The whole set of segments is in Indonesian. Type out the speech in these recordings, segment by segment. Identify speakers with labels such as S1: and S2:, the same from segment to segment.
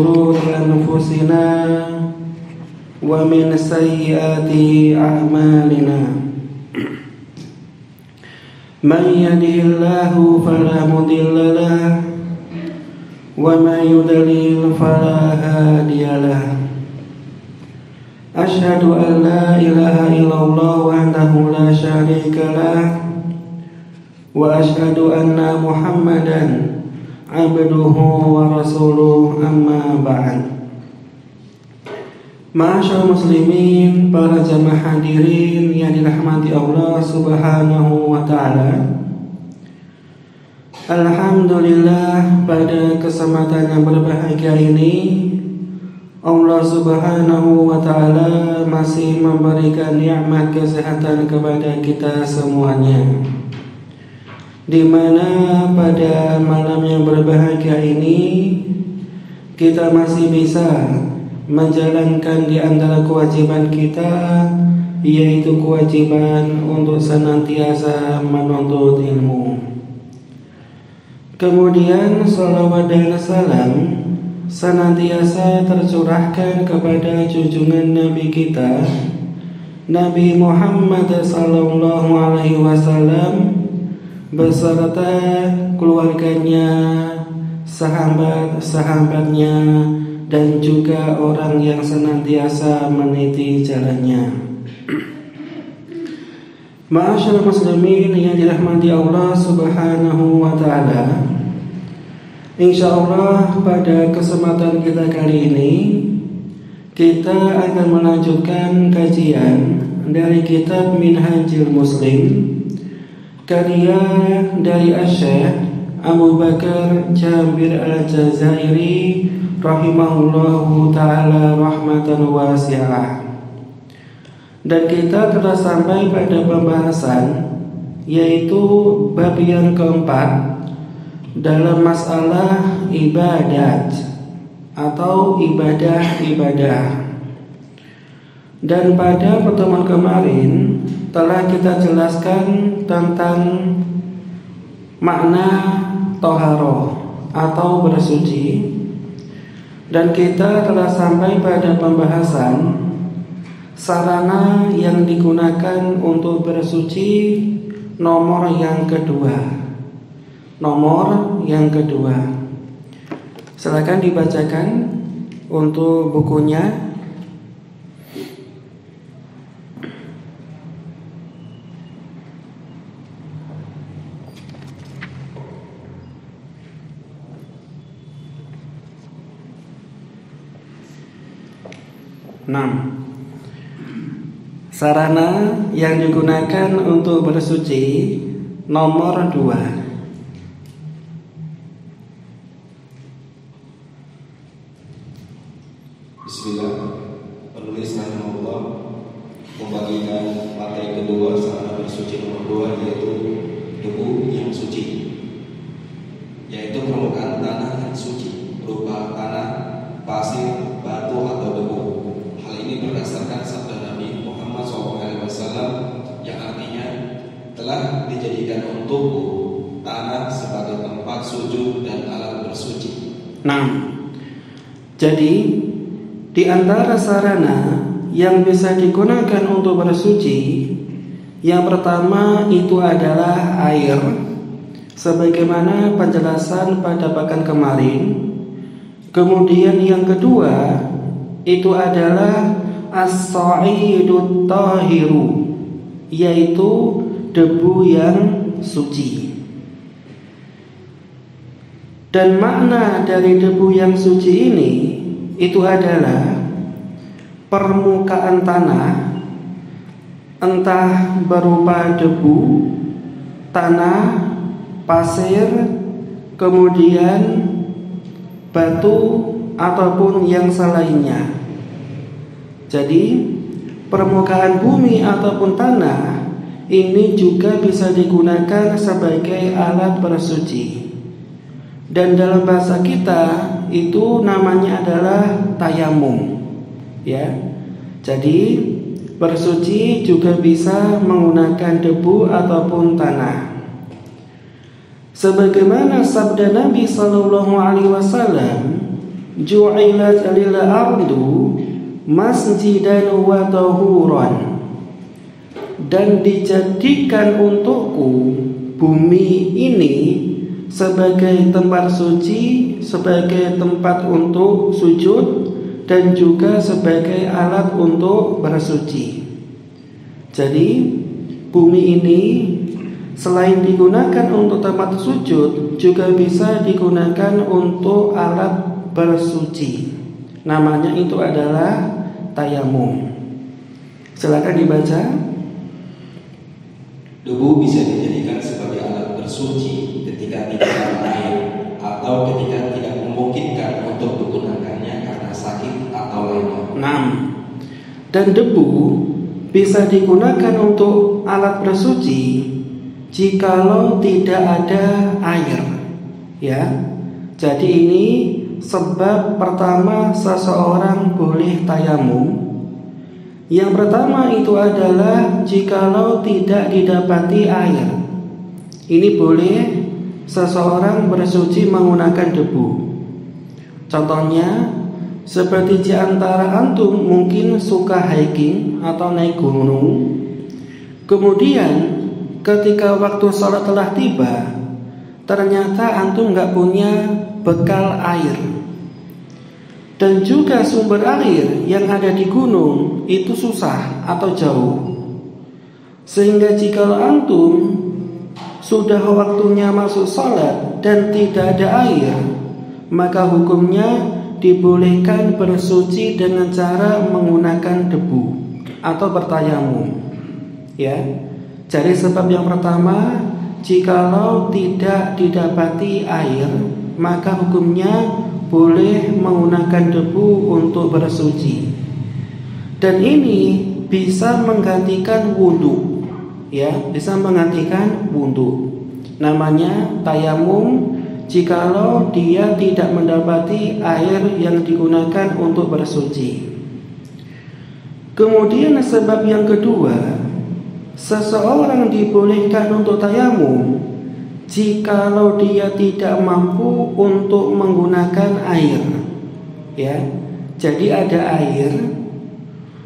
S1: شرور أنفسنا ومن سيئات أعمالنا من يهده الله فلا مضل له ومن يضلل فلا هادي له أشهد أن لا إله إلا الله وحده لا شريك له وأشهد أن محمدا abduhu wa rasuluh, amma ba'd. Ma'asyar muslimin, para jamaah hadirin yang dirahmati Allah subhanahu wa ta'ala, alhamdulillah, pada kesempatan yang berbahagia ini Allah subhanahu wa ta'ala masih memberikan nikmat kesehatan kepada kita semuanya, di mana pada malam yang berbahagia ini kita masih bisa menjalankan di antara kewajiban kita, yaitu kewajiban untuk senantiasa menuntut ilmu. Kemudian salawat dan salam senantiasa tercurahkan kepada junjungan Nabi kita, Nabi Muhammad sallallahu alaihi wasallam, beserta keluarganya, sahabat-sahabatnya, dan juga orang yang senantiasa meniti jalannya. Ma'asyar muslimin yang dirahmati Allah subhanahu wa ta'ala, insyaallah pada kesempatan kita kali ini kita akan melanjutkan kajian dari kitab Minhajul Muslim, karya dari Asy-Syaikh Abu Bakar Jabir Al-Jazairi rahimahullahu ta'ala rahmatan wasi'ah. Dan kita telah sampai pada pembahasan, yaitu bab yang keempat dalam masalah ibadat atau ibadah-ibadah. Dan pada pertemuan kemarin telah kita jelaskan tentang makna toharoh atau bersuci, dan kita telah sampai pada pembahasan sarana yang digunakan untuk bersuci nomor yang kedua. Silakan dibacakan untuk bukunya. Sarana yang digunakan untuk bersuci nomor 2.
S2: Bismillah. Penulis rahimahullah membagikan materi kedua sarana bersuci nomor 2, yaitu debu yang suci, yaitu permukaan tanah yang suci berupa tanah, pasir, batu atau debu. Hal ini berdasarkan sabda Nabi Muhammad SAW yang artinya, telah dijadikan untukku tanah sebagai tempat sujud dan alat bersuci.
S1: Jadi di antara sarana yang bisa digunakan untuk bersuci, yang pertama itu adalah air, sebagaimana penjelasan pada pekan kemarin. Kemudian yang kedua itu adalah as-sa'idut tahiru, yaitu debu yang suci. Dan makna dari debu yang suci ini itu adalah permukaan tanah, entah berupa debu, tanah, pasir, kemudian batu ataupun yang selainnya. Jadi permukaan bumi ataupun tanah ini juga bisa digunakan sebagai alat bersuci. Dan dalam bahasa kita itu namanya adalah tayamum, ya. Jadi bersuci juga bisa menggunakan debu ataupun tanah. Sebagaimana sabda Nabi sallallahu alaihi wasallam ju'ilat lil ardu masjidan wa tahuran, dan dijadikan untukku bumi ini sebagai tempat suci, sebagai tempat untuk sujud, dan juga sebagai alat untuk bersuci. Jadi bumi ini selain digunakan untuk tempat sujud, juga bisa digunakan untuk alat bersuci. Namanya itu adalah tayamum. Silakan dibaca.
S2: Debu bisa dijadikan sebagai alat bersuci ketika tidak ada air atau ketika tidak memungkinkan untuk menggunakannya karena sakit atau lainnya.
S1: Dan debu bisa digunakan untuk alat bersuci jikalau tidak ada air, ya. Jadi ini sebab pertama seseorang boleh tayamum. Yang pertama itu adalah jikalau tidak didapati air. Ini boleh seseorang bersuci menggunakan debu. Contohnya seperti di antara antum mungkin suka hiking atau naik gunung. Kemudian ketika waktu sholat telah tiba, ternyata antum nggak punya bekal air. Dan juga sumber air yang ada di gunung itu susah atau jauh. Sehingga jika antum sudah waktunya masuk sholat dan tidak ada air, maka hukumnya dibolehkan bersuci dengan cara menggunakan debu atau bertayamum, ya. Jadi sebab yang pertama, jikalau tidak didapati air, maka hukumnya boleh menggunakan debu untuk bersuci. Dan ini bisa menggantikan wudhu, ya, bisa menggantikan wudhu. Namanya tayamum jikalau dia tidak mendapati air yang digunakan untuk bersuci. Kemudian sebab yang kedua, seseorang dibolehkan untuk tayamum jikalau dia tidak mampu untuk menggunakan air, ya. Jadi ada air,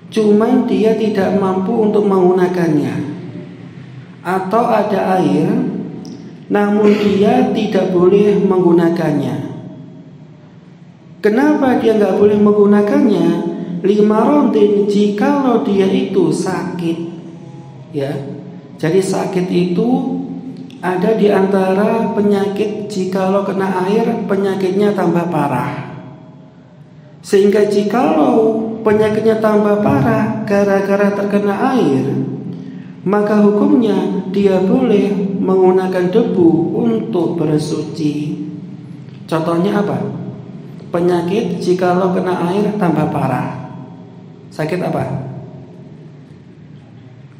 S1: cuman dia tidak mampu untuk menggunakannya. Atau ada air, namun dia tidak boleh menggunakannya. Kenapa dia nggak boleh menggunakannya? Limarodin, jikalau dia itu sakit, ya. Jadi sakit itu ada di antara penyakit, jikalau kena air penyakitnya tambah parah. Sehingga jikalau penyakitnya tambah parah gara-gara terkena air, maka hukumnya dia boleh menggunakan debu untuk bersuci. Contohnya apa? Penyakit jikalau kena air tambah parah. Sakit apa?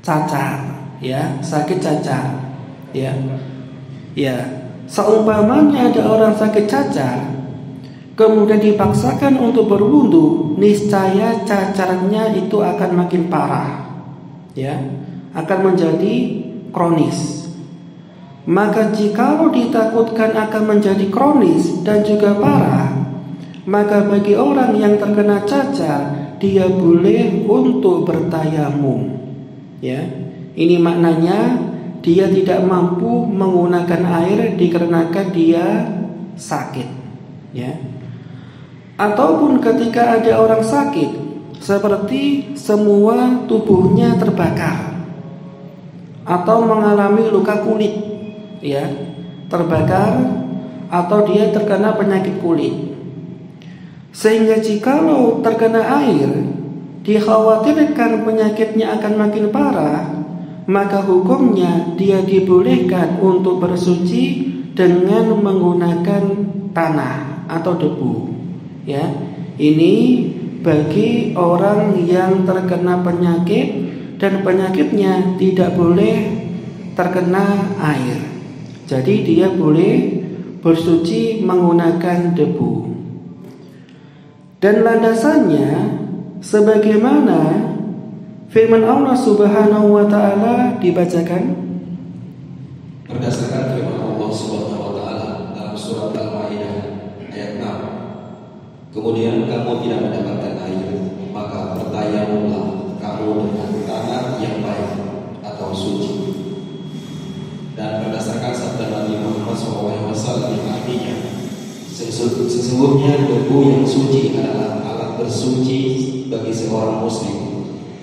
S1: Cacar, ya, sakit cacar. Ya, seumpamanya ada orang sakit cacar, kemudian dipaksakan untuk berwudu, niscaya cacarnya itu akan makin parah, ya, akan menjadi kronis. Maka jikalau ditakutkan akan menjadi kronis dan juga parah, maka bagi orang yang terkena cacar, dia boleh untuk bertayamum, ya. Ini maknanya dia tidak mampu menggunakan air dikarenakan dia sakit, ya. Ataupun ketika ada orang sakit, seperti semua tubuhnya terbakar atau mengalami luka kulit, ya, terbakar atau dia terkena penyakit kulit, sehingga jikalau terkena air dikhawatirkan penyakitnya akan makin parah, maka hukumnya dia dibolehkan untuk bersuci dengan menggunakan tanah atau debu, ya. Ini bagi orang yang terkena penyakit dan penyakitnya tidak boleh terkena air. Jadi dia boleh bersuci menggunakan debu. Dan landasannya sebagaimana firman Allah Subhanahu wa taala dibacakan.
S2: Berdasarkan firman Allah Subhanahu wa taala dalam surat Al-Maidah ayat 6. kemudian kamu tidak mendapatkan air, maka bertayamumlah kamu dengan tanah yang baik atau suci. Dan berdasarkan sabda Nabi Muhammad SAW yang artinya, sesungguhnya debu yang suci adalah alat bersuci bagi seorang muslim,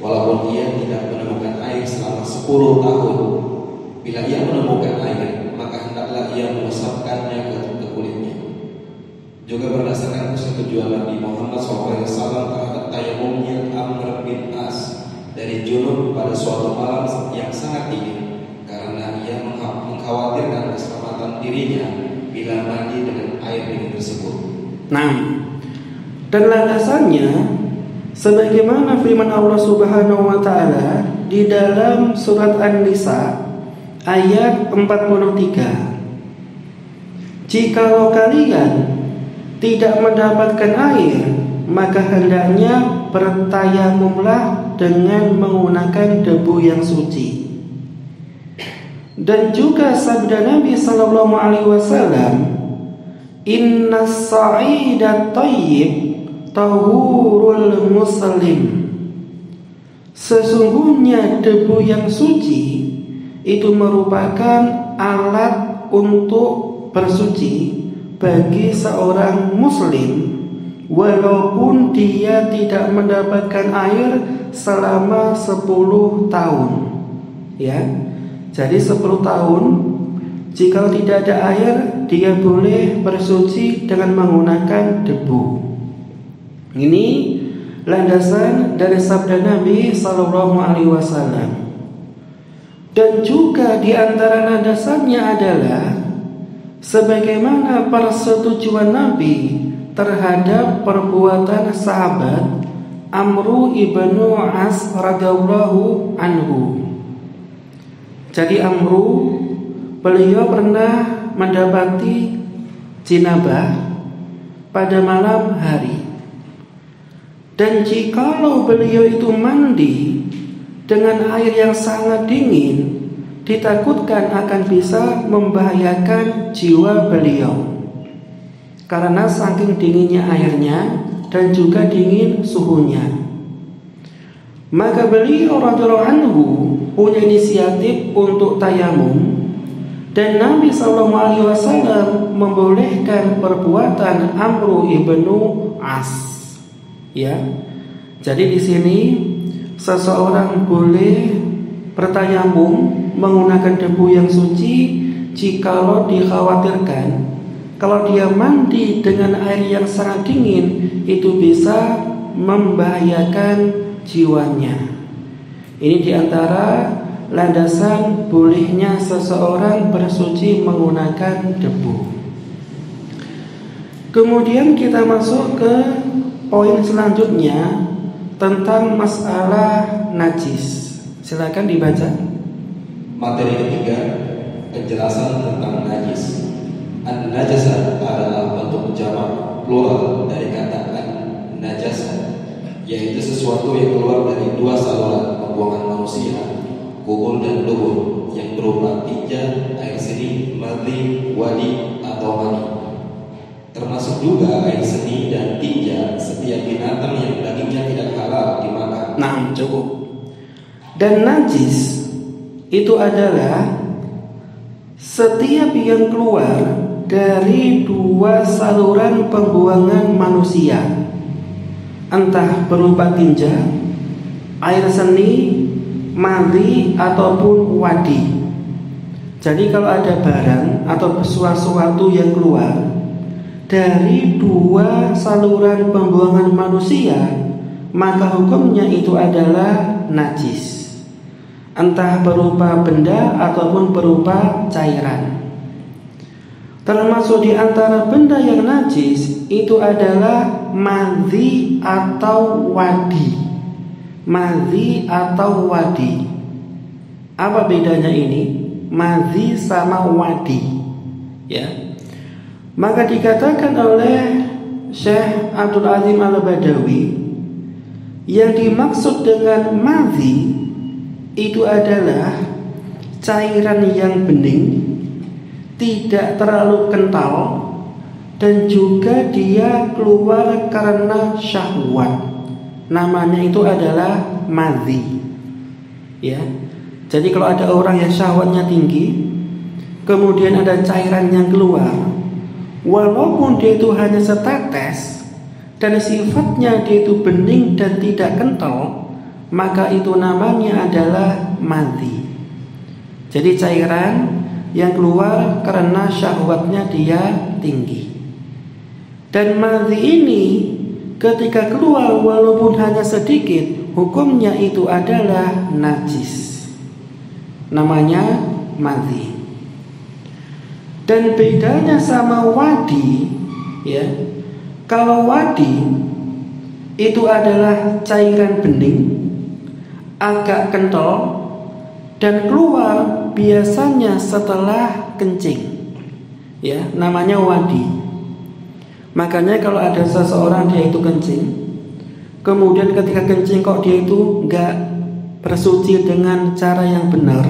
S2: walaupun ia tidak menemukan air selama 10 tahun. Bila ia menemukan air, maka hendaklah ia mengusapkannya ke kulitnya. Juga berdasarkan persetujuan Nabi Muhammad SAW terhadap tayamumnya Amr bin As dari junub pada suatu malam yang sangat dingin, karena ia mengkhawatirkan keselamatan dirinya bila mandi dengan air dingin tersebut.
S1: Nah, dan landasannya sebagaimana firman Allah Subhanahu wa taala di dalam surat An-Nisa ayat 43. Jikalau kalian tidak mendapatkan air, maka hendaknya bertayamumlah dengan menggunakan debu yang suci. Dan juga sabda Nabi sallallahu alaihi wasallam, "Innas sa'idat thayyib tahurul muslim." Sesungguhnya debu yang suci itu merupakan alat untuk bersuci bagi seorang muslim, walaupun dia tidak mendapatkan air selama 10 tahun. Ya. Jadi 10 tahun jika tidak ada air, dia boleh bersuci dengan menggunakan debu. Ini landasan dari sabda Nabi sallallahu alaihi wasallam. Dan juga di antara landasannya adalah sebagaimana persetujuan Nabi terhadap perbuatan sahabat Amru ibnu As radhiyallahu anhu. Jadi Amru, beliau pernah mendapati jinabah pada malam hari. Dan jikalau beliau itu mandi dengan air yang sangat dingin, ditakutkan akan bisa membahayakan jiwa beliau, karena saking dinginnya airnya dan juga dingin suhunya. Maka beliau radhiyallahu anhu punya inisiatif untuk tayamum, dan Nabi SAW membolehkan perbuatan Amru ibnu As. Ya, jadi di sini seseorang boleh bertayamum menggunakan debu yang suci jikalau dikhawatirkan kalau dia mandi dengan air yang sangat dingin itu bisa membahayakan jiwanya. Ini diantara landasan bolehnya seseorang bersuci menggunakan debu. Kemudian kita masuk ke poin selanjutnya tentang masalah najis. Silakan dibaca.
S2: Materi ketiga, penjelasan tentang najis. An-najasa adalah bentuk jamak plural dari kata an-najasa, yaitu sesuatu yang keluar dari dua saluran pembuangan manusia, kubur dan dubur, yang berupa tinja, air seni, madhi, wadi atau mani. Termasuk juga air seni dan tinja setiap binatang yang dagingnya tidak halal dimakan.
S1: Nah, cukup. Dan najis itu adalah setiap yang keluar dari dua saluran pembuangan manusia, entah berupa tinja, air seni, madhi ataupun wadi. Jadi kalau ada barang atau sesuatu yang keluar dari dua saluran pembuangan manusia, maka hukumnya itu adalah najis, entah berupa benda ataupun berupa cairan. Termasuk di antara benda yang najis itu adalah madhi atau wadi. Madhi atau wadi. Apa bedanya ini? Madhi sama wadi. Ya. Maka dikatakan oleh Syekh Abdul Azim Al-Badawi, yang dimaksud dengan madhi itu adalah cairan yang bening, tidak terlalu kental dan juga dia keluar karena syahwat. Namanya itu adalah madhi. Ya. Jadi kalau ada orang yang syahwatnya tinggi, kemudian ada cairan yang keluar, walaupun dia itu hanya setetes dan sifatnya dia itu bening dan tidak kental, maka itu namanya adalah madhi. Jadi cairan yang keluar karena syahwatnya dia tinggi. Dan madhi ini ketika keluar walaupun hanya sedikit, hukumnya itu adalah najis. Namanya madhi. Dan bedanya sama wadi, ya. Kalau wadi itu adalah cairan bening, agak kental dan keluar biasanya setelah kencing. Ya, namanya wadi. Makanya kalau ada seseorang dia itu kencing, kemudian ketika kencing kok dia itu enggak bersuci dengan cara yang benar,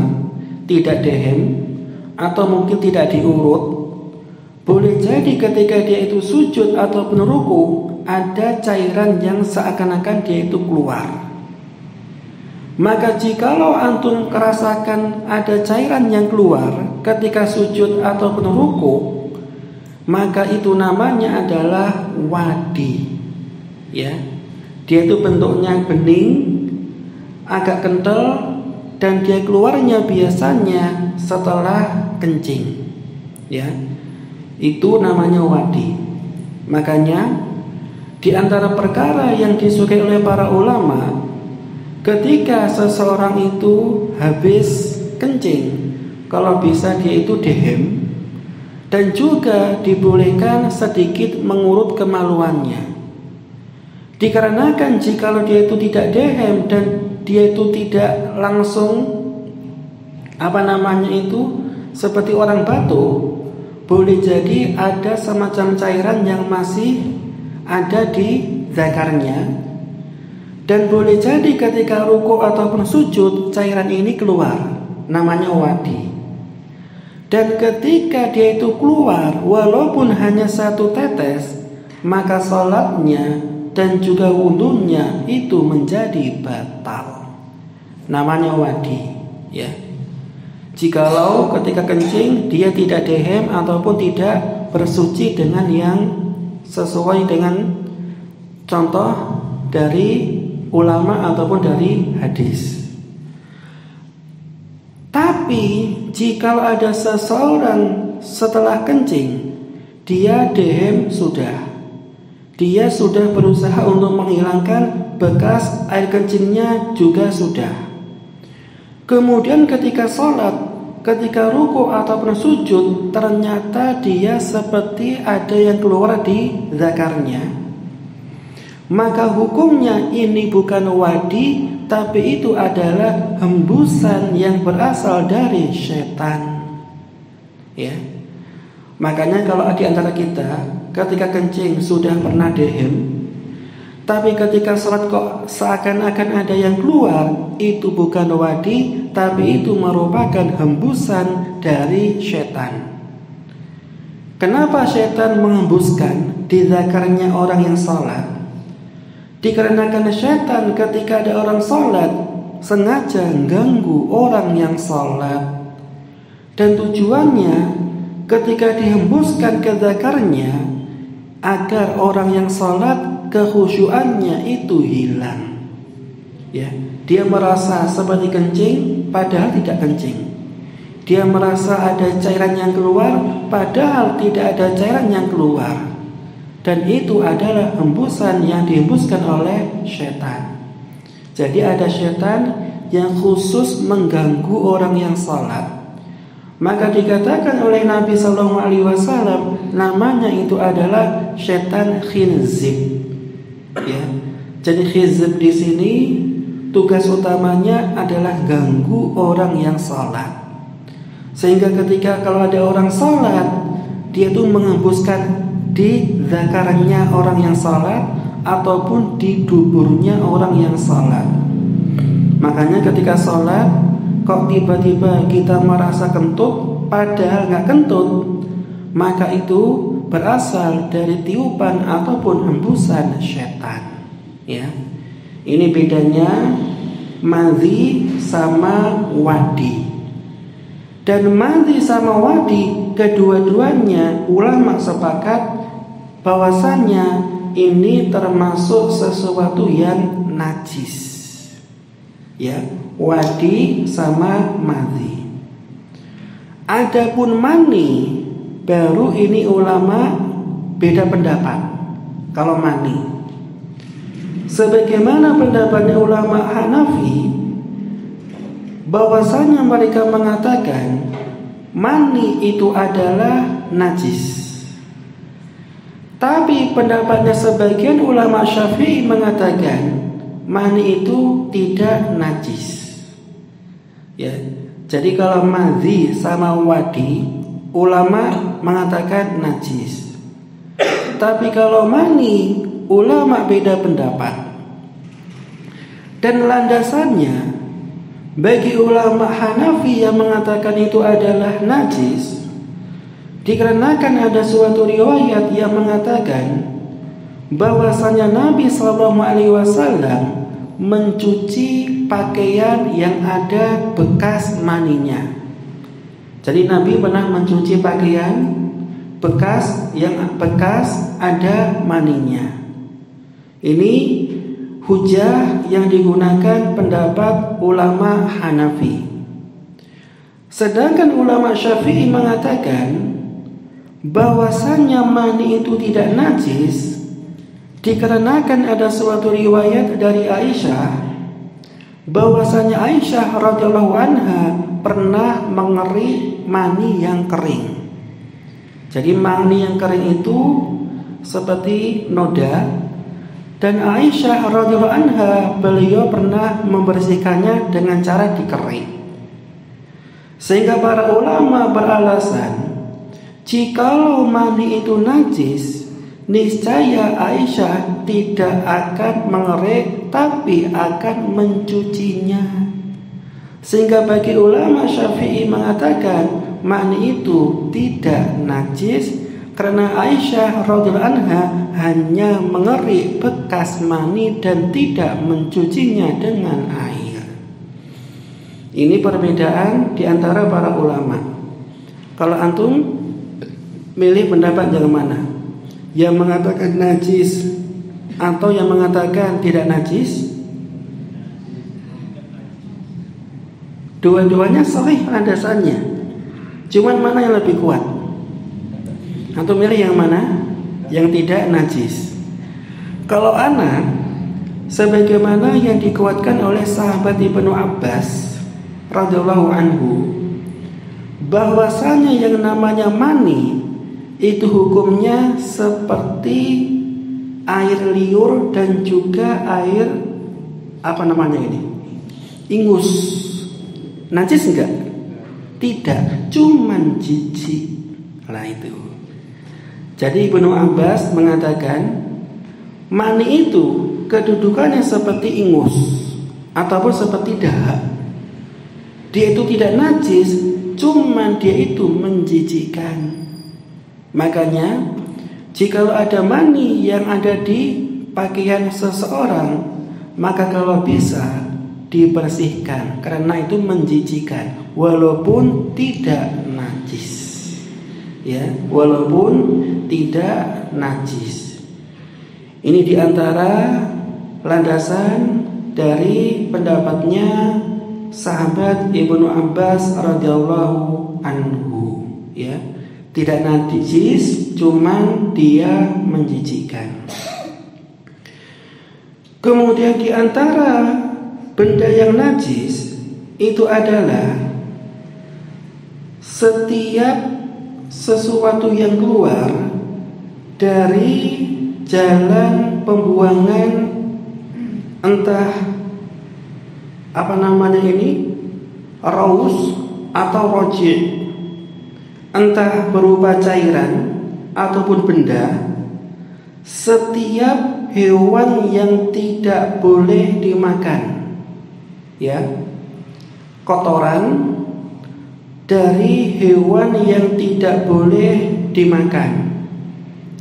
S1: tidak dehem atau mungkin tidak diurut, boleh jadi ketika dia itu sujud ataupun ruku ada cairan yang seakan-akan dia itu keluar. Maka jikalau antum merasakan ada cairan yang keluar ketika sujud ataupun ruku, maka itu namanya adalah wadi. Ya, dia itu bentuknya bening, agak kental, dan dia keluarnya biasanya setelah kencing. Ya, itu namanya wadi. Makanya di antara perkara yang disukai oleh para ulama, ketika seseorang itu habis kencing, kalau bisa dia itu dehem, dan juga dibolehkan sedikit mengurut kemaluannya. Dikarenakan jikalau dia itu tidak dehem dan dia itu tidak langsung seperti orang batu, boleh jadi ada semacam cairan yang masih ada di zakarnya, dan boleh jadi ketika ruku ataupun sujud cairan ini keluar, namanya wadi. Dan ketika dia itu keluar walaupun hanya satu tetes, maka sholatnya dan juga wudunya itu menjadi batal. Namanya wadi. Ya. Jikalau ketika kencing dia tidak dehem ataupun tidak bersuci dengan yang sesuai dengan contoh dari ulama ataupun dari hadis. Tapi jikalau ada seseorang setelah kencing dia dehem dia sudah berusaha untuk menghilangkan bekas air kencingnya juga sudah. Kemudian ketika sholat, ketika ruku ataupun sujud, ternyata dia seperti ada yang keluar di zakarnya, maka hukumnya ini bukan wadi, tapi itu adalah hembusan yang berasal dari setan. Ya. Makanya kalau di antara kita ketika kencing sudah pernah dehem, tapi ketika sholat kok seakan-akan ada yang keluar, itu bukan wadi, tapi itu merupakan hembusan dari setan. Kenapa setan menghembuskan di zakarnya orang yang sholat? Dikarenakan setan ketika ada orang sholat sengaja ganggu orang yang sholat, dan tujuannya ketika dihembuskan ke zakarnya agar orang yang sholat kekhusyuannya itu hilang. Ya, dia merasa seperti kencing padahal tidak kencing. Dia merasa ada cairan yang keluar padahal tidak ada cairan yang keluar. Dan itu adalah hembusan yang dihembuskan oleh setan. Jadi ada setan yang khusus mengganggu orang yang sholat. Maka dikatakan oleh Nabi SAW, namanya itu adalah setan khinzib. Ya, jadi khinzib di sini tugas utamanya adalah ganggu orang yang sholat. Sehingga ketika kalau ada orang sholat, dia tuh menghembuskan di zakarnya orang yang sholat ataupun di duburnya orang yang sholat. Makanya ketika sholat kok tiba-tiba kita merasa kentut padahal nggak kentut, maka itu berasal dari tiupan ataupun hembusan setan. Ya, ini bedanya madhi sama wadi. Dan madhi sama wadi, kedua-duanya ulama sepakat bahwasannya ini termasuk sesuatu yang najis. Ya, wadi sama madhi. Adapun mani, baru ini ulama beda pendapat. Kalau mani, sebagaimana pendapatnya ulama Hanafi, bahwasanya mereka mengatakan mani itu adalah najis. Tapi pendapatnya sebagian ulama Syafi'i mengatakan mani itu tidak najis. Ya, jadi kalau madhi sama wadi, ulama mengatakan najis. Tapi kalau mani, ulama beda pendapat. Dan landasannya bagi ulama Hanafi yang mengatakan itu adalah najis, dikarenakan ada suatu riwayat yang mengatakan bahwasanya Nabi SAW mencuci pakaian yang ada bekas maninya. Jadi Nabi pernah mencuci pakaian bekas ada maninya. Ini hujah yang digunakan pendapat ulama Hanafi. Sedangkan ulama Syafi'i mengatakan bahwasannya mani itu tidak najis, dikarenakan ada suatu riwayat dari Aisyah bahwasanya Aisyah radhiyallahu anha pernah mengeri mani yang kering. Jadi mani yang kering itu seperti noda, dan Aisyah radhiyallahu anha beliau pernah membersihkannya dengan cara dikerik. Sehingga para ulama beralasan jikalau mani itu najis, niscaya Aisyah tidak akan mengerik tapi akan mencucinya. Sehingga bagi ulama Syafi'i mengatakan mani itu tidak najis karena Aisyah radhiyallahu anha hanya mengerik bekas mani dan tidak mencucinya dengan air. Ini perbedaan di antara para ulama. Kalau antum milih pendapat yang mana? Yang mengatakan najis atau yang mengatakan tidak najis? Dua-duanya sahih landasannya. Cuman mana yang lebih kuat? Antum milih yang mana? Yang tidak najis. Kalau ana, sebagaimana yang dikuatkan oleh sahabat Ibnu Abbas radhiyallahu anhu, bahwasanya yang namanya mani itu hukumnya seperti air liur dan juga air ingus. Najis enggak? Tidak, cuman jijik. Lah itu. Jadi Ibnu Abbas mengatakan mani itu kedudukannya seperti ingus ataupun seperti dahak. Dia itu tidak najis, cuman dia itu menjijikkan. Makanya jikalau ada mani yang ada di pakaian seseorang, maka kalau bisa dibersihkan karena itu menjijikkan walaupun tidak najis. Ya, walaupun tidak najis. Ini diantara landasan dari pendapatnya sahabat Ibnu Abbas radhiyallahu anhu. Ya, tidak najis, cuman dia menjijikkan. Kemudian di antara benda yang najis itu adalah setiap sesuatu yang keluar dari jalan pembuangan, entah raus atau roji, entah berupa cairan ataupun benda. Setiap hewan yang tidak boleh dimakan, ya, kotoran dari hewan yang tidak boleh dimakan,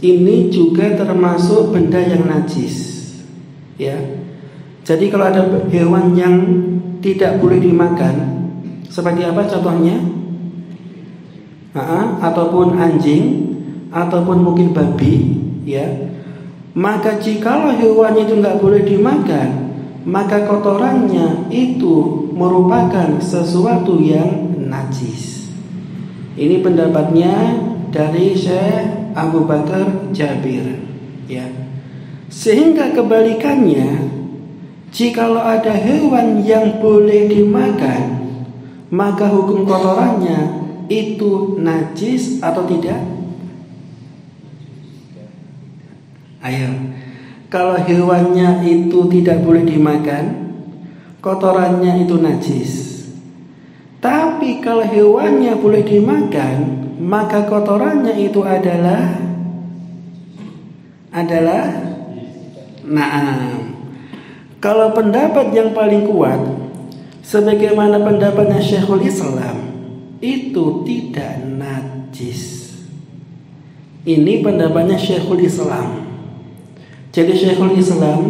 S1: ini juga termasuk benda yang najis. Ya. Jadi kalau ada hewan yang tidak boleh dimakan, seperti apa contohnya? Ataupun anjing, ataupun mungkin babi, ya. Maka jikalau hewan itu nggak boleh dimakan, maka kotorannya itu merupakan sesuatu yang najis. Ini pendapatnya dari Syekh Abu Bakar Jabir, ya. Sehingga kebalikannya, jikalau ada hewan yang boleh dimakan, maka hukum kotorannya itu najis atau tidak? Ayo, kalau hewannya itu tidak boleh dimakan, kotorannya itu najis. Tapi kalau hewannya boleh dimakan, maka kotorannya itu adalah na'am. Kalau pendapat yang paling kuat, sebagaimana pendapatnya Syekhul Islam, itu tidak najis. Ini pendapatnya Syekhul Islam. Jadi Syekhul Islam,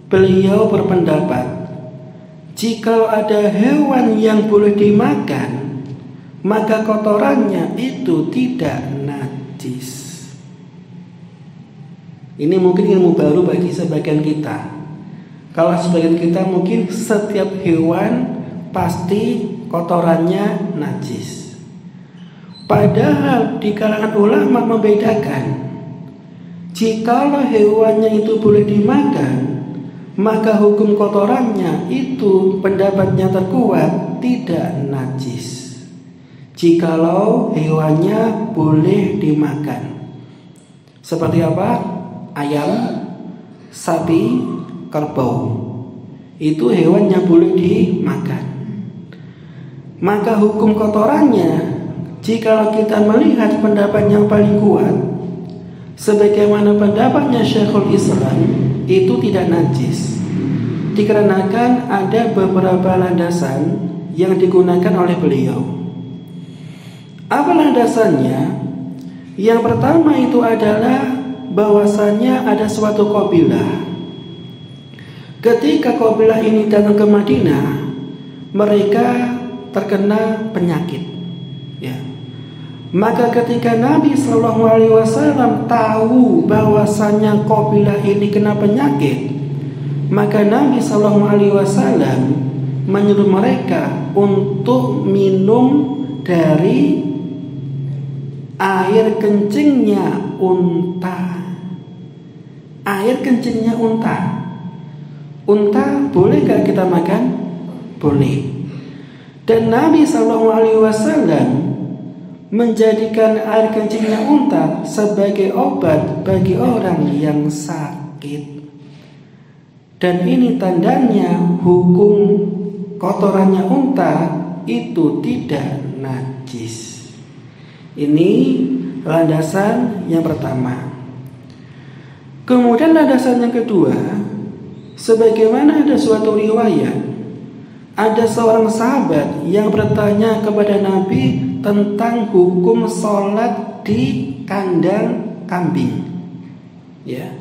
S1: beliau berpendapat, jika ada hewan yang boleh dimakan, maka kotorannya itu tidak najis. Ini mungkin ilmu baru bagi sebagian kita. Kalau sebagian kita mungkin setiap hewan pasti kotorannya najis. Padahal di kalangan ulama membedakan. Jikalau hewannya itu boleh dimakan, maka hukum kotorannya itu pendapatnya terkuat tidak najis. Jikalau hewannya boleh dimakan. Seperti apa? Ayam, sapi, kerbau. Itu hewan yang boleh dimakan. Maka hukum kotorannya, jikalau kita melihat pendapat yang paling kuat, sebagaimana pendapatnya Syekhul Islam, itu tidak najis. Dikarenakan ada beberapa landasan yang digunakan oleh beliau. Apa landasannya? Yang pertama itu adalah bahwasanya ada suatu kabilah. Ketika kabilah ini datang ke Madinah, mereka terkena penyakit, ya. Maka ketika Nabi SAW tahu bahwasanya kabilah ini kena penyakit, maka Nabi SAW menyuruh mereka untuk minum dari air kencingnya unta. Air kencingnya unta. Unta boleh gak kita makan? Boleh. Dan Nabi SAW menjadikan air kencingnya unta sebagai obat bagi orang yang sakit. Dan ini tandanya hukum kotorannya unta itu tidak najis. Ini landasan yang pertama. Kemudian landasan yang kedua, sebagaimana ada suatu riwayat, ada seorang sahabat yang bertanya kepada Nabi tentang hukum sholat di kandang kambing. Ya,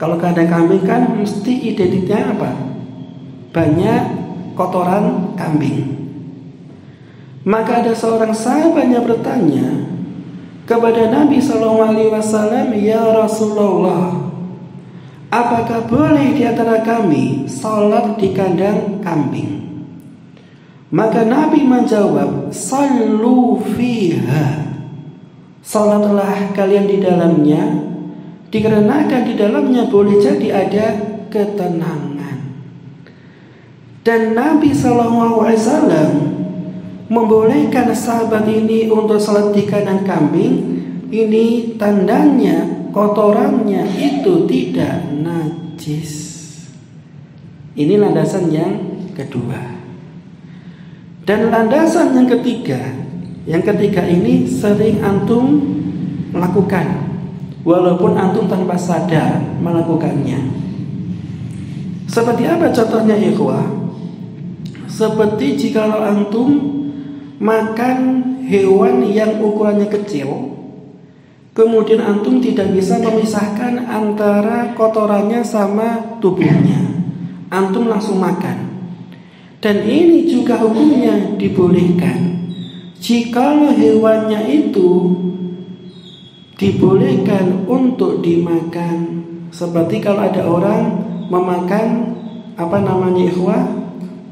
S1: kalau kandang kambing kan mesti identiknya apa? Banyak kotoran kambing. Maka ada seorang sahabat yang bertanya kepada Nabi SAW, ya Rasulullah, apakah boleh di antara kami sholat di kandang kambing? Maka Nabi menjawab, sallu fiha, sholatlah kalian di dalamnya, dikarenakan di dalamnya boleh jadi ada ketenangan. Dan Nabi SAW membolehkan sahabat ini untuk sholat di kandang kambing. Ini tandanya kotorannya itu tidak najis. Ini landasan yang kedua. Dan landasan yang ketiga ini sering antum melakukan, walaupun antum tanpa sadar melakukannya. Seperti apa contohnya, ikhwah? Seperti jikalau antum makan hewan yang ukurannya kecil, kemudian antum tidak bisa memisahkan antara kotorannya sama tubuhnya, antum langsung makan. Dan ini juga hukumnya dibolehkan. Jikalau hewannya itu dibolehkan untuk dimakan, seperti kalau ada orang memakan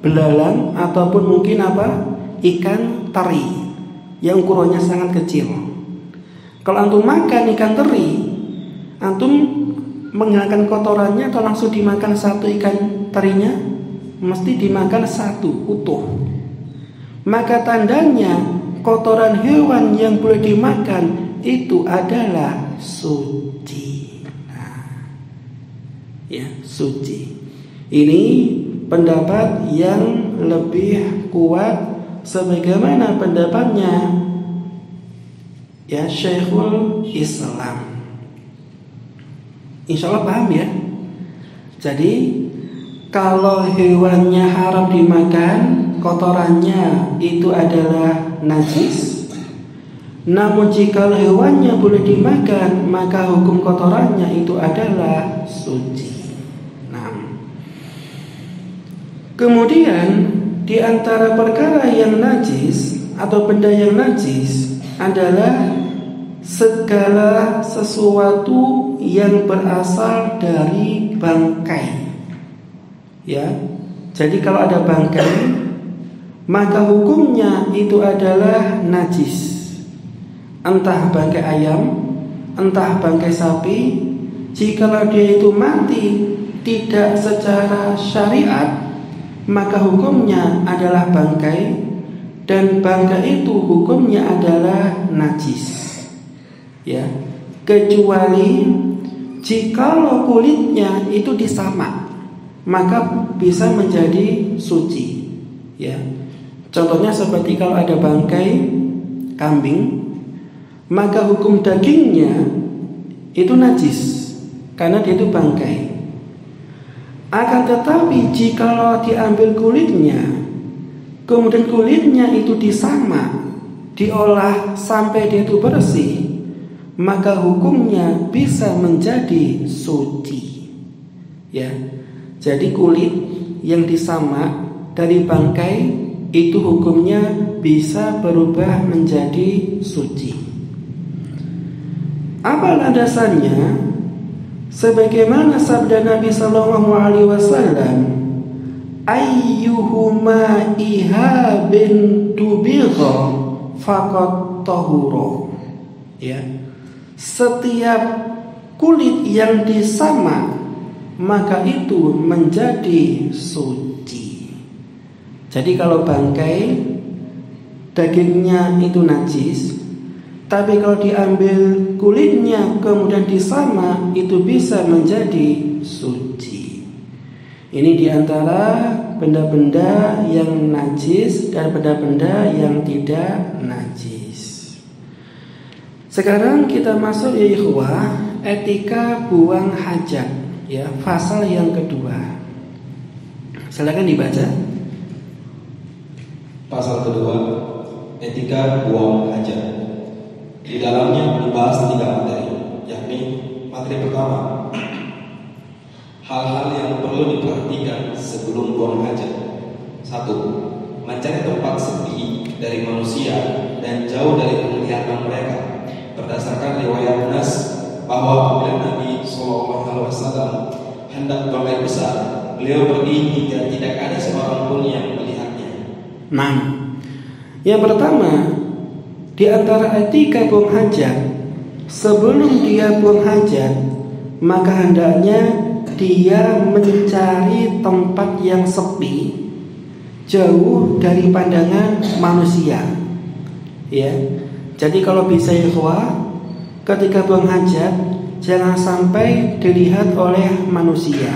S1: belalang ataupun mungkin ikan teri yang ukurannya sangat kecil. Kalau antum makan ikan teri, antum menghilangkan kotorannya atau langsung dimakan satu ikan terinya? Mesti dimakan satu utuh. Maka tandanya kotoran hewan yang boleh dimakan itu adalah suci. Suci. Ini pendapat yang lebih kuat sebagaimana pendapatnya Syekhul Islam. Insya Allah paham ya. Jadi kalau hewannya haram dimakan, kotorannya itu adalah najis. Namun jika hewannya boleh dimakan, maka hukum kotorannya itu adalah suci. Kemudian di antara perkara yang najis atau benda yang najis adalah segala sesuatu yang berasal dari bangkai. Jadi kalau ada bangkai, maka hukumnya itu adalah najis. Entah bangkai ayam, entah bangkai sapi, jikalau dia itu mati tidak secara syariat, maka hukumnya adalah bangkai, dan bangkai itu hukumnya adalah najis. Kecuali jikalau kulitnya itu disamak, maka bisa menjadi suci. Contohnya seperti kalau ada bangkai kambing, maka hukum dagingnya itu najis karena dia itu bangkai. Akan tetapi jikalau diambil kulitnya, kemudian kulitnya itu disamak, diolah sampai dia itu bersih, maka hukumnya bisa menjadi suci. Jadi kulit yang disamak dari bangkai itu hukumnya bisa berubah menjadi suci. Apa landasannya? Sebagaimana sabda Nabi sallallahu alaihi wasallam, ayyuhuma ihabin tubigha faqad tahura. Setiap kulit yang disamak, maka itu menjadi suci. Jadi kalau bangkai dagingnya itu najis, tapi kalau diambil kulitnya kemudian disamak, itu bisa menjadi suci. Ini diantara benda-benda yang najis dan benda-benda yang tidak najis. Sekarang kita masuk ya ikhwah, etika buang hajat, pasal yang kedua. Silakan dibaca.
S2: Pasal kedua, etika buang hajat. Di dalamnya dibahas 3 materi, yakni materi pertama, hal-hal yang perlu diperhatikan sebelum buang hajat. 1. Mencari tempat sepi dari manusia dan jauh dari penglihatan mereka. Berdasarkan riwayat Nas bahwa apabila Nabi SAW hendak buang air besar, beliau pergi hingga tidak ada seorang pun yang melihatnya.
S1: Yang pertama, di antara etika buang hajat, sebelum dia buang hajat, maka hendaknya dia mencari tempat yang sepi, jauh dari pandangan manusia. Jadi kalau bisa ketika buang hajat, jangan sampai dilihat oleh manusia.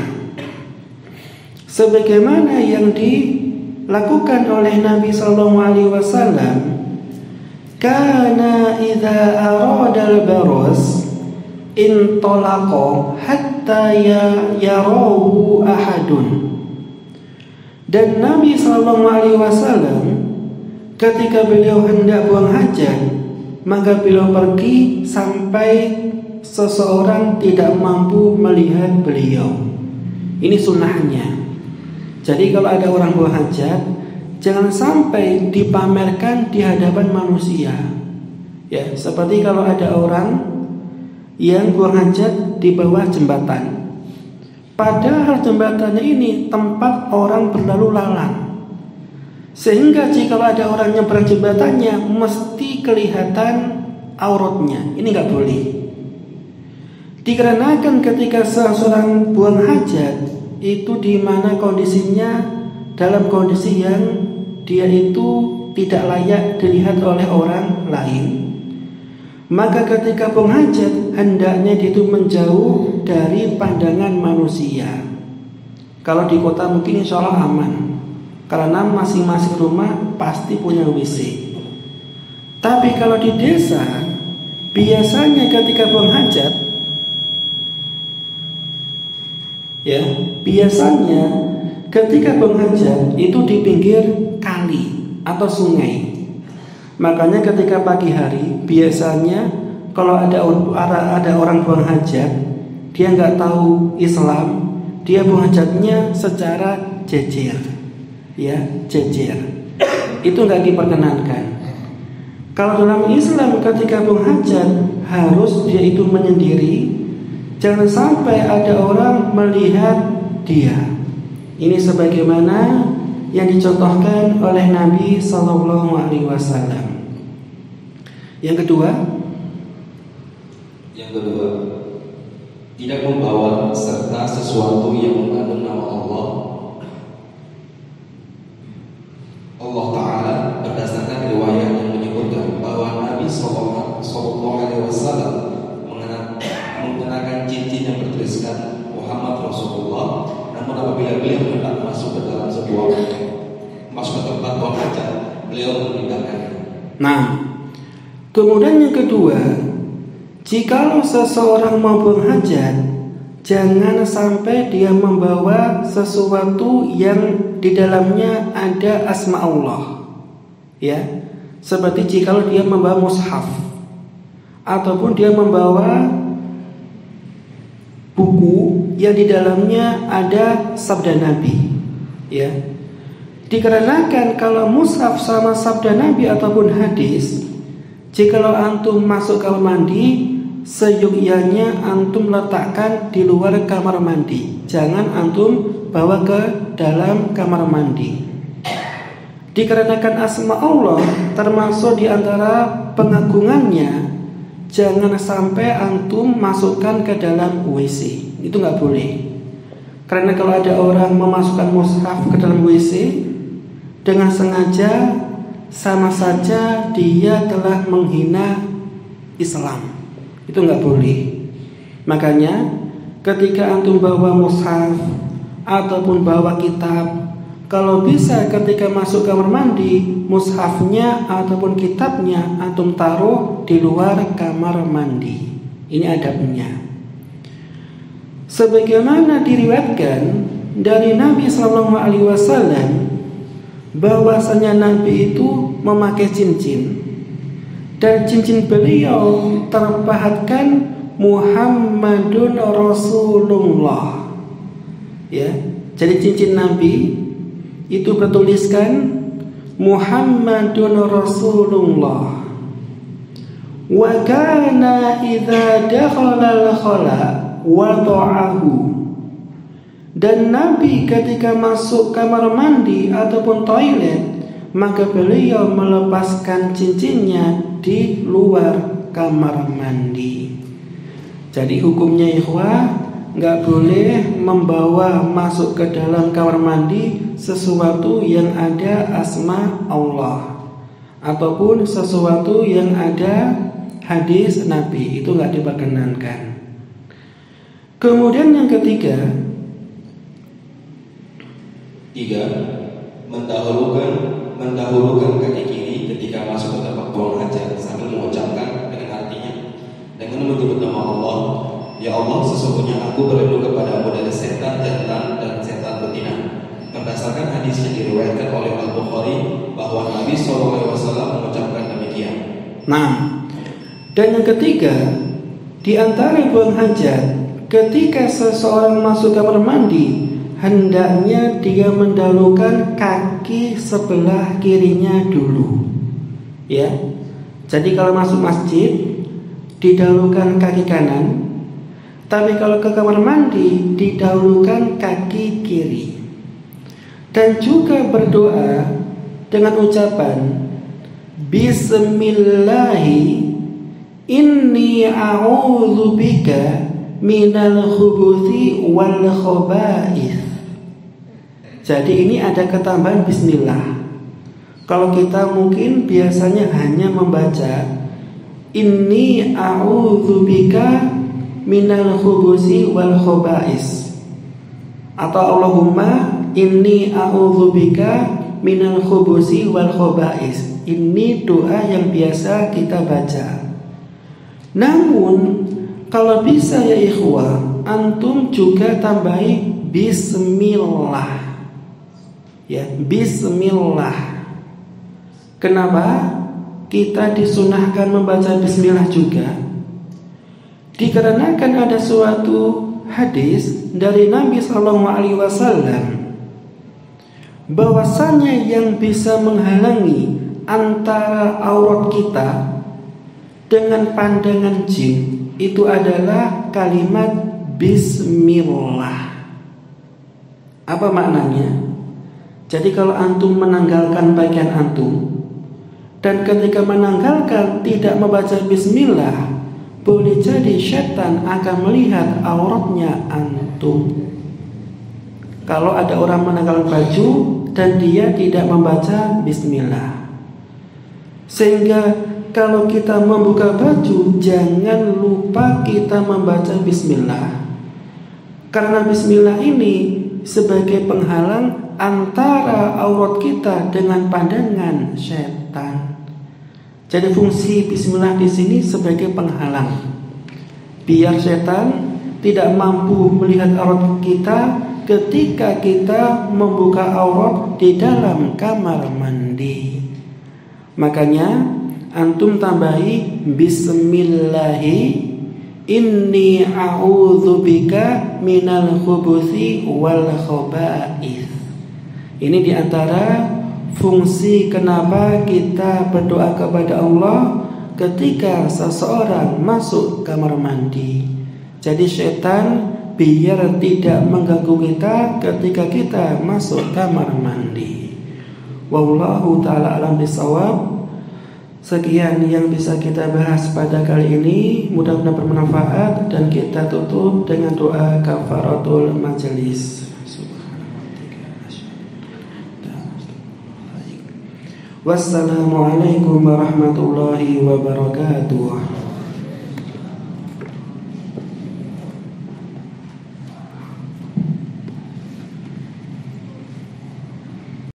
S1: Sebagaimana yang dilakukan oleh Nabi sallallahu alaihi wasallam, kana idza arada al-baras intalaqa hatta yarahu ahadun. Dan Nabi sallallahu alaihi wasallam ketika beliau hendak buang hajat, maka beliau pergi sampai seseorang tidak mampu melihat beliau. Ini sunnahnya. Jadi kalau ada orang buang hajat, jangan sampai dipamerkan di hadapan manusia. Ya, seperti kalau ada orang yang buang hajat di bawah jembatan. Padahal jembatannya ini tempat orang berlalu lalang. Sehingga jika ada orang nyebrang jembatannya, mesti kelihatan auratnya. Ini nggak boleh. Dikarenakan ketika seseorang buang hajat, itu di mana kondisinya dalam kondisi yang dia itu tidak layak dilihat oleh orang lain. Maka ketika buang hajat, hendaknya itu menjauh dari pandangan manusia. Kalau di kota mungkin insya Allah aman, karena masing-masing rumah pasti punya WC. Tapi kalau di desa, biasanya ketika buang hajat, ya, biasanya ketika buang hajat itu di pinggir kali atau sungai. Makanya ketika pagi hari biasanya kalau ada orang buang hajat, dia nggak tahu Islam, dia buang hajatnya secara jejer, ya, jejer. Itu nggak diperkenankan. Kalau dalam Islam ketika buang hajat harus dia itu menyendiri, jangan sampai ada orang melihat dia. Ini sebagaimana yang dicontohkan oleh Nabi SAW. Yang kedua,
S2: tidak membawa serta sesuatu yang mengandung nama Allah. Allah Ta'ala berdasarkan riwayat yang menyebutkan bahwa Nabi SAW mengenakan cincin yang bertuliskan Muhammad Rasulullah. Namun apabila beliau hendak masuk ke dalam masuk ke tempat buang hajat, beliau meninggalkannya.
S1: Nah, kemudian yang kedua, jikalau seseorang mau buang hajat, jangan sampai dia membawa sesuatu yang di dalamnya ada asma Allah. Ya, seperti jikalau dia membawa mushaf ataupun dia membawa buku yang di dalamnya ada sabda Nabi. Ya, dikarenakan kalau mushaf sama sabda Nabi ataupun hadis, jikalau antum masuk kamar mandi, seyogyanya antum letakkan di luar kamar mandi. Jangan antum bawa ke dalam kamar mandi. Dikarenakan asma Allah termasuk di antara pengagungannya, jangan sampai antum masukkan ke dalam WC. Itu nggak boleh. Karena kalau ada orang memasukkan mushaf ke dalam WC dengan sengaja, sama saja dia telah menghina Islam. Itu nggak boleh. Makanya ketika antum bawa mushaf ataupun bawa kitab, kalau bisa ketika masuk kamar mandi, mushafnya ataupun kitabnya antum taruh di luar kamar mandi. Ini adabnya. Sebagaimana diriwayatkan dari Nabi SAW bahwasanya Nabi itu memakai cincin, dan cincin beliau terpahatkan Muhammadun Rasulullah. Ya, jadi cincin Nabi itu bertuliskan Muhammadun Rasulullah. Wa kana idza dakhala al-khala wada'ahu. Dan Nabi ketika masuk kamar mandi ataupun toilet, maka beliau melepaskan cincinnya di luar kamar mandi. Jadi hukumnya ikhwah, nggak boleh membawa masuk ke dalam kamar mandi sesuatu yang ada asma Allah ataupun sesuatu yang ada hadis Nabi. Itu nggak diperkenankan. Kemudian yang ketiga,
S2: mendahulukan kaki kiri ketika masuk ke tempat buang hajat sambil mengucapkan dengan artinya, dengan menyebut nama Allah, ya Allah, sesungguhnya aku berlindung kepadamu dari setan jantan dan setan betina. Berdasarkan hadis yang diriwayatkan oleh Al-Bukhari bahwa Nabi SAW mengucapkan demikian.
S1: Nah, Dan yang ketiga, di antara buang hajat, ketika seseorang masuk kamar mandi, hendaknya dia mendahulukan kaki sebelah kirinya dulu. Ya. Jadi kalau masuk masjid didahulukan kaki kanan, tapi kalau ke kamar mandi didahulukan kaki kiri. Dan juga berdoa dengan ucapan Bismillahi inni a'udzubika minal khubuthi wal khaba'ith. Jadi ini ada ketambahan bismillah. Kalau kita mungkin biasanya hanya membaca inni a'udzubika minal khubuthi wal khaba'ith, atau Allahumma inni a'udzubika minal khubuthi wal khaba'ith. Ini doa yang biasa kita baca. Namun kalau bisa ya ikhwah, antum juga tambahi bismillah. Ya, bismillah. Kenapa kita disunahkan membaca bismillah juga? Dikarenakan ada suatu hadis dari Nabi SAW bahwasanya yang bisa menghalangi antara aurat kita dengan pandangan jin itu adalah kalimat bismillah. Apa maknanya? Jadi kalau antum menanggalkan bagian antum, dan ketika menanggalkan tidak membaca bismillah, boleh jadi setan akan melihat auratnya antum. Kalau ada orang menanggalkan baju dan dia tidak membaca bismillah, sehingga kalau kita membuka baju jangan lupa kita membaca bismillah, karena bismillah ini sebagai penghalang antara aurat kita dengan pandangan setan. Jadi fungsi bismillah di sini sebagai penghalang, biar setan tidak mampu melihat aurat kita ketika kita membuka aurat di dalam kamar mandi. Makanya antum tambahi bismillahi inni a'udzubika minal khubuthi wal khaba'ith. Ini diantara fungsi kenapa kita berdoa kepada Allah ketika seseorang masuk kamar mandi. Jadi setan biar tidak mengganggu kita ketika kita masuk kamar mandi. Wallahu ta'ala alam bisawab. Sekian yang bisa kita bahas pada kali ini, mudah-mudahan bermanfaat, dan kita tutup dengan doa kafaratul majelis. Wassalamualaikum warahmatullahi wabarakatuh.